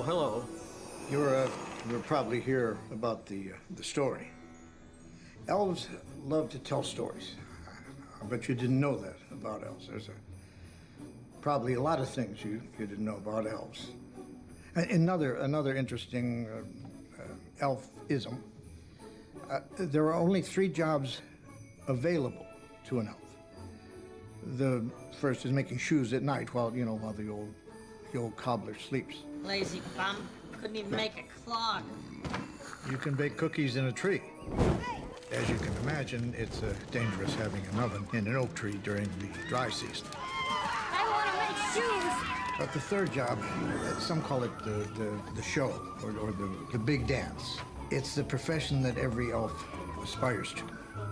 hello. You're probably here about the story. Elves love to tell stories. I bet you didn't know that about elves. There's probably a lot of things you didn't know about elves. Another interesting elfism. There are only 3 jobs available to an elf. The first is making shoes at night while the old cobbler sleeps. Lazy bum. Couldn't even make a clock. You can bake cookies in a tree. As you can imagine, it's dangerous having an oven in an oak tree during the dry season. I want to make shoes. But the third job, some call it the show or the big dance. It's the profession that every elf aspires to,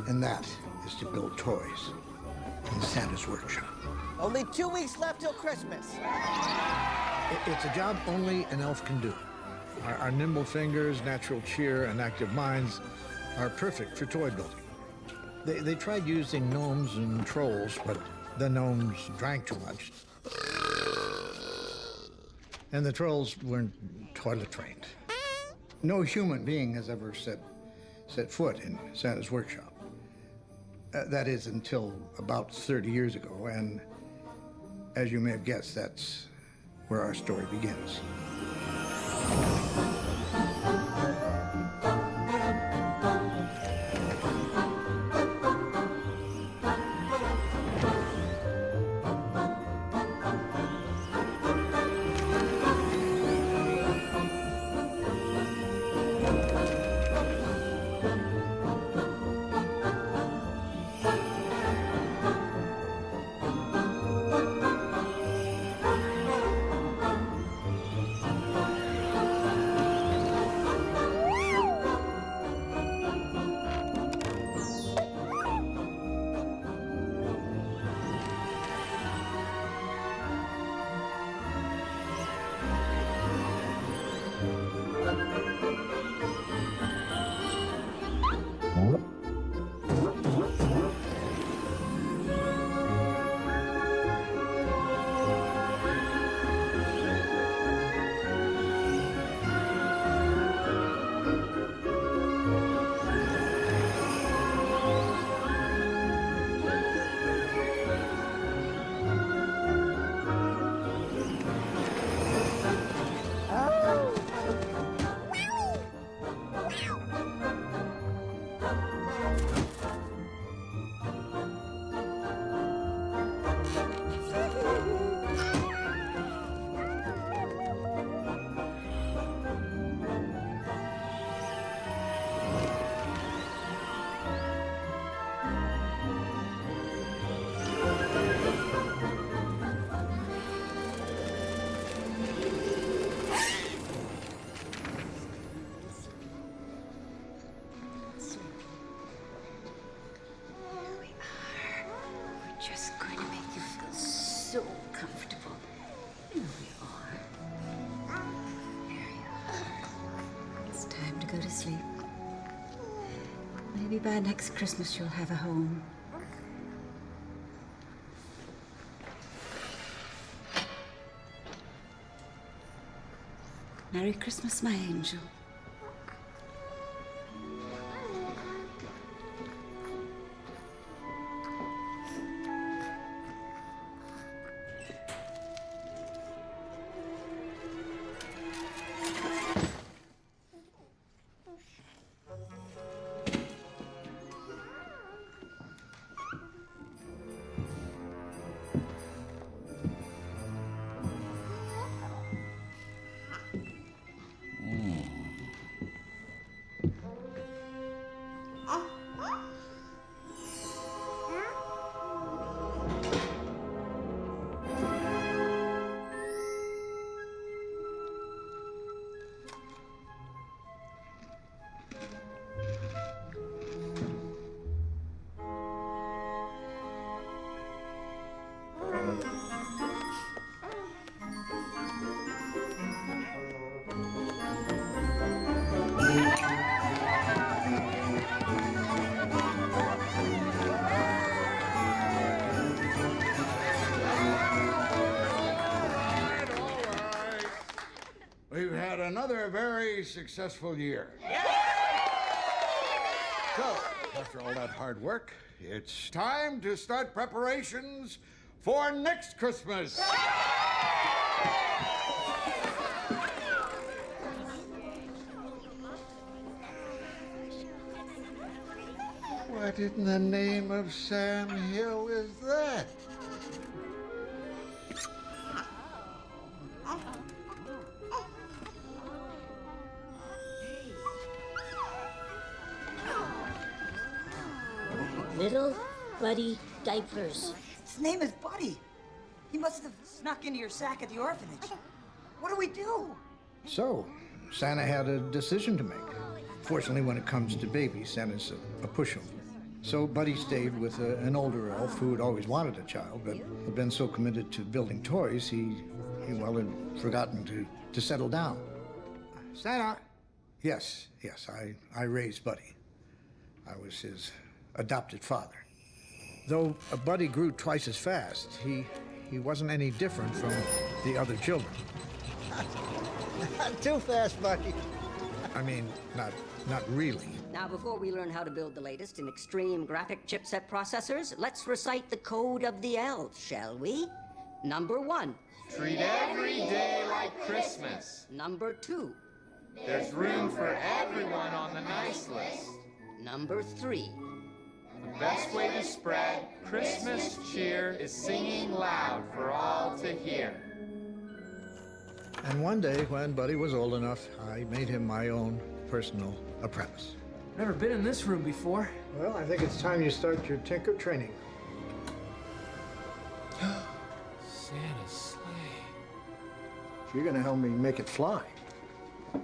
and that is to build toys in Santa's workshop. Only 2 weeks left till Christmas. It's a job only an elf can do. Our nimble fingers, natural cheer, and active minds are perfect for toy building. They tried using gnomes and trolls, but the gnomes drank too much. And the trolls weren't toilet trained. No human being has ever set foot in Santa's workshop. That is until about 30 years ago, and as you may have guessed, that's where our story begins. Just going to make you feel so comfortable. Here we are. There you are. It's time to go to sleep. Maybe by next Christmas you'll have a home. Merry Christmas, my angel. successful year. So, after all that hard work, it's time to start preparations for next Christmas. What in the name of Sam Hill is that? Little Buddy diapers. His name is Buddy. He must have snuck into your sack at the orphanage. What do we do? So, Santa had a decision to make. Fortunately, when it comes to babies, Santa's a pushover. So Buddy stayed with an older elf who had always wanted a child, but had been so committed to building toys, he had forgotten to settle down. Santa? Yes, I raised Buddy. I was his adopted father. Though Buddy grew twice as fast, he wasn't any different from the other children. Not too fast, Buddy. I mean, not really. Now, before we learn how to build the latest in extreme graphic chipset processors, let's recite the code of the elves, shall we? Number 1. Treat every day like Christmas. Number 2. There's room for everyone on the nice list. Number 3. The best way to spread Christmas cheer is singing loud for all to hear. And one day, when Buddy was old enough, I made him my own personal apprentice. Never been in this room before. Well, I think it's time you start your Tinker training. Santa's sleigh. You're gonna help me make it fly. I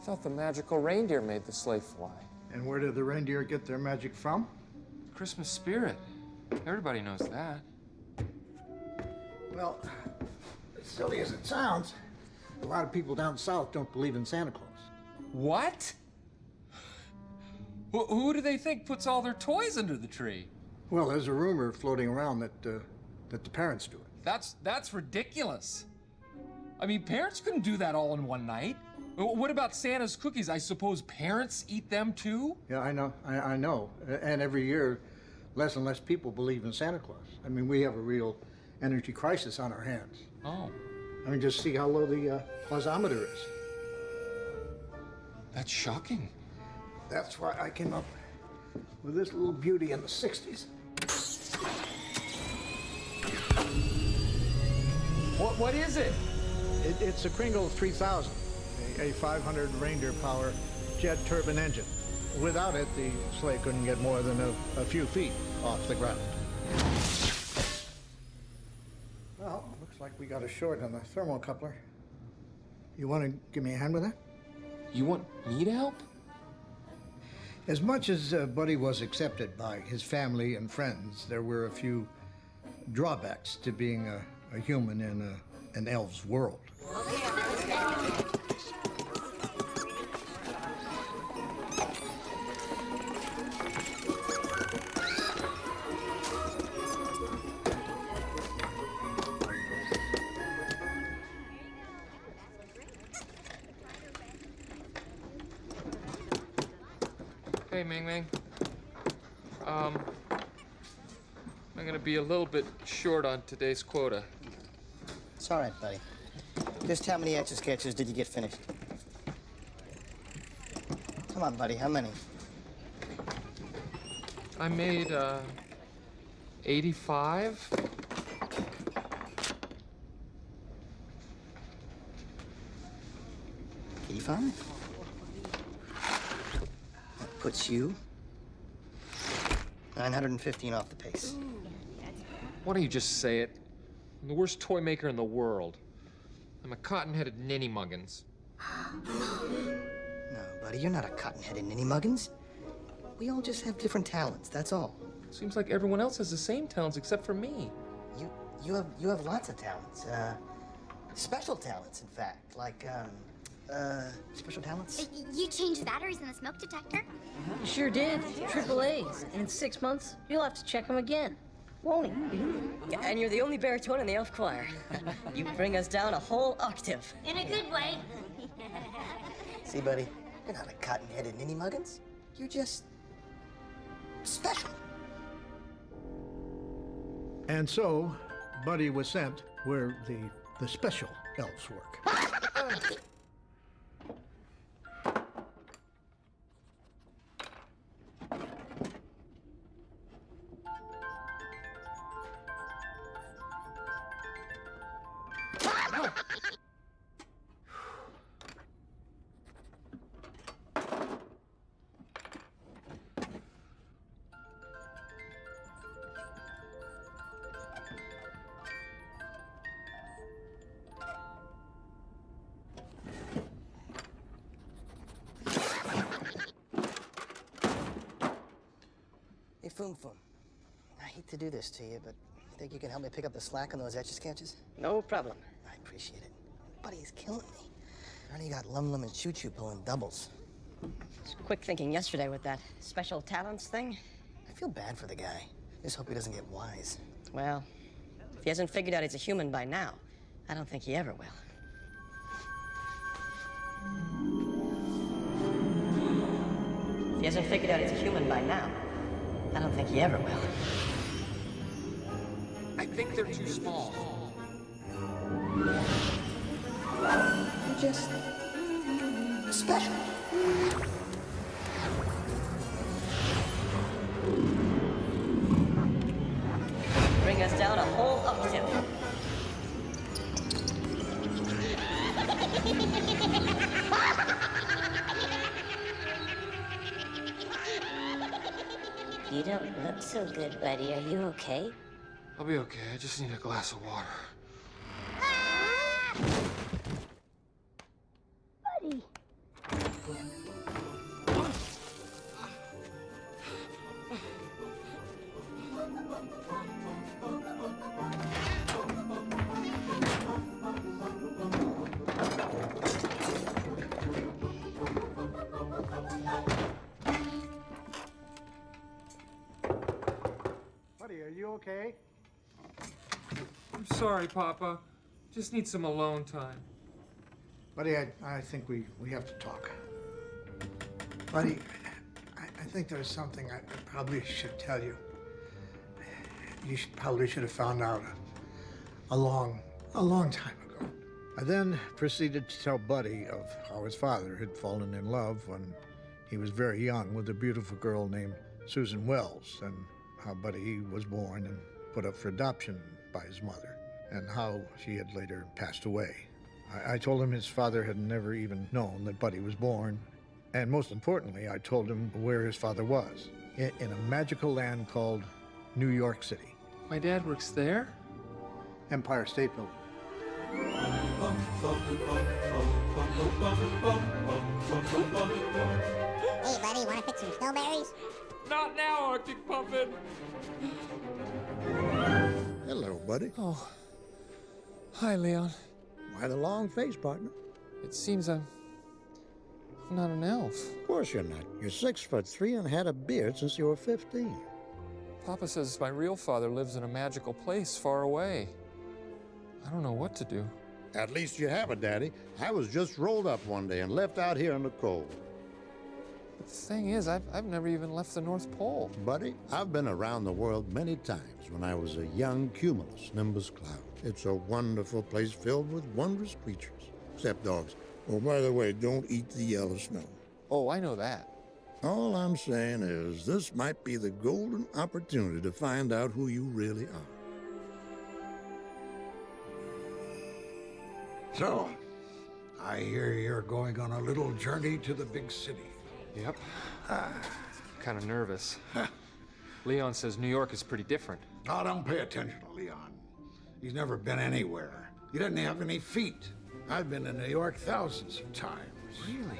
thought the magical reindeer made the sleigh fly. And where did the reindeer get their magic from? Christmas spirit. Everybody knows that. Well, as silly as it sounds, a lot of people down south don't believe in Santa Claus. What? Who do they think puts all their toys under the tree? Well, there's a rumor floating around that the parents do it. That's ridiculous. I mean, parents couldn't do that all in one night. What about Santa's cookies? I suppose parents eat them too? Yeah, I know. And every year, less and less people believe in Santa Claus. I mean, we have a real energy crisis on our hands. Oh. I mean, just see how low the Clausometer is. That's shocking. That's why I came up with this little beauty in the 60s. What is it? It's a Kringle 3000, a 500 reindeer power jet turbine engine. Without it, the sleigh couldn't get more than a few feet off the ground. Well, looks like we got a short on the thermocoupler. You want to give me a hand with that? You want me to help? As much as Buddy was accepted by his family and friends, there were a few drawbacks to being a human in an elf's world. Hey, Ming Ming. I'm gonna be a little bit short on today's quota. It's all right, buddy. Just how many Etch-a-Sketches did you get finished? Come on, buddy, how many? I made, 85. 85? That puts you 915 off the pace. Why don't you just say it? I'm the worst toy maker in the world. I'm a cotton-headed ninny-muggins. No, buddy, you're not a cotton-headed ninny-muggins. We all just have different talents, that's all. Seems like everyone else has the same talents except for me. You have lots of talents. Special talents, in fact. Like, special talents? You changed the batteries in the smoke detector? You sure did. Triple A's. And in 6 months, you'll have to check them again. Won't he? And you're the only baritone in the elf choir. You bring us down a whole octave. In a good way. See, buddy, you're not a cotton-headed ninny muggins. You're just special. And so, Buddy was sent where the special elves work. Hey, Foom Foom. I hate to do this to you, but you think you can help me pick up the slack on those etch-a-sketches? No problem. I appreciate it. Buddy is killing me. I already got Lum Lum and Choo Choo pulling doubles. Quick thinking yesterday with that special talents thing. I feel bad for the guy. Just hope he doesn't get wise. Well, if he hasn't figured out he's a human by now, I don't think he ever will. If he hasn't figured out he's a human by now, I don't think he ever will. I think they're too small. You're just special. Bring us down a whole up-tip. You don't look so good, buddy. Are you okay? I'll be okay. I just need a glass of water. Buddy. Buddy, are you okay? I'm sorry, Papa. Just need some alone time. Buddy, I think we have to talk. Buddy, I think there's something I probably should tell you. You probably should have found out a long time ago. I then proceeded to tell Buddy of how his father had fallen in love when he was very young with a beautiful girl named Susan Wells, and how Buddy was born and put up for adoption by his mother, and how she had later passed away. I told him his father had never even known that Buddy was born, and most importantly, I told him where his father was, in a magical land called New York City. My dad works there? Empire State Building. Hey, buddy, wanna pick some snowberries? Not now, Arctic Puffin! Hello, buddy. Oh. Hi, Leon. Why the long face, partner? It seems I'm not an elf. Of course you're not. You're 6'3" and had a beard since you were 15. Papa says my real father lives in a magical place far away. I don't know what to do. At least you have a daddy. I was just rolled up one day and left out here in the cold. But the thing is, I've never even left the North Pole. Buddy, I've been around the world many times when I was a young cumulus nimbus cloud. It's a wonderful place filled with wondrous creatures, except dogs. Oh, by the way, don't eat the yellow snow. Oh, I know that. All I'm saying is this might be the golden opportunity to find out who you really are. So, I hear you're going on a little journey to the big city. Yep. Kind of nervous. Leon says New York is pretty different. Oh, don't pay attention to Leon. He's never been anywhere. He doesn't have any feet. I've been to New York thousands of times. Really?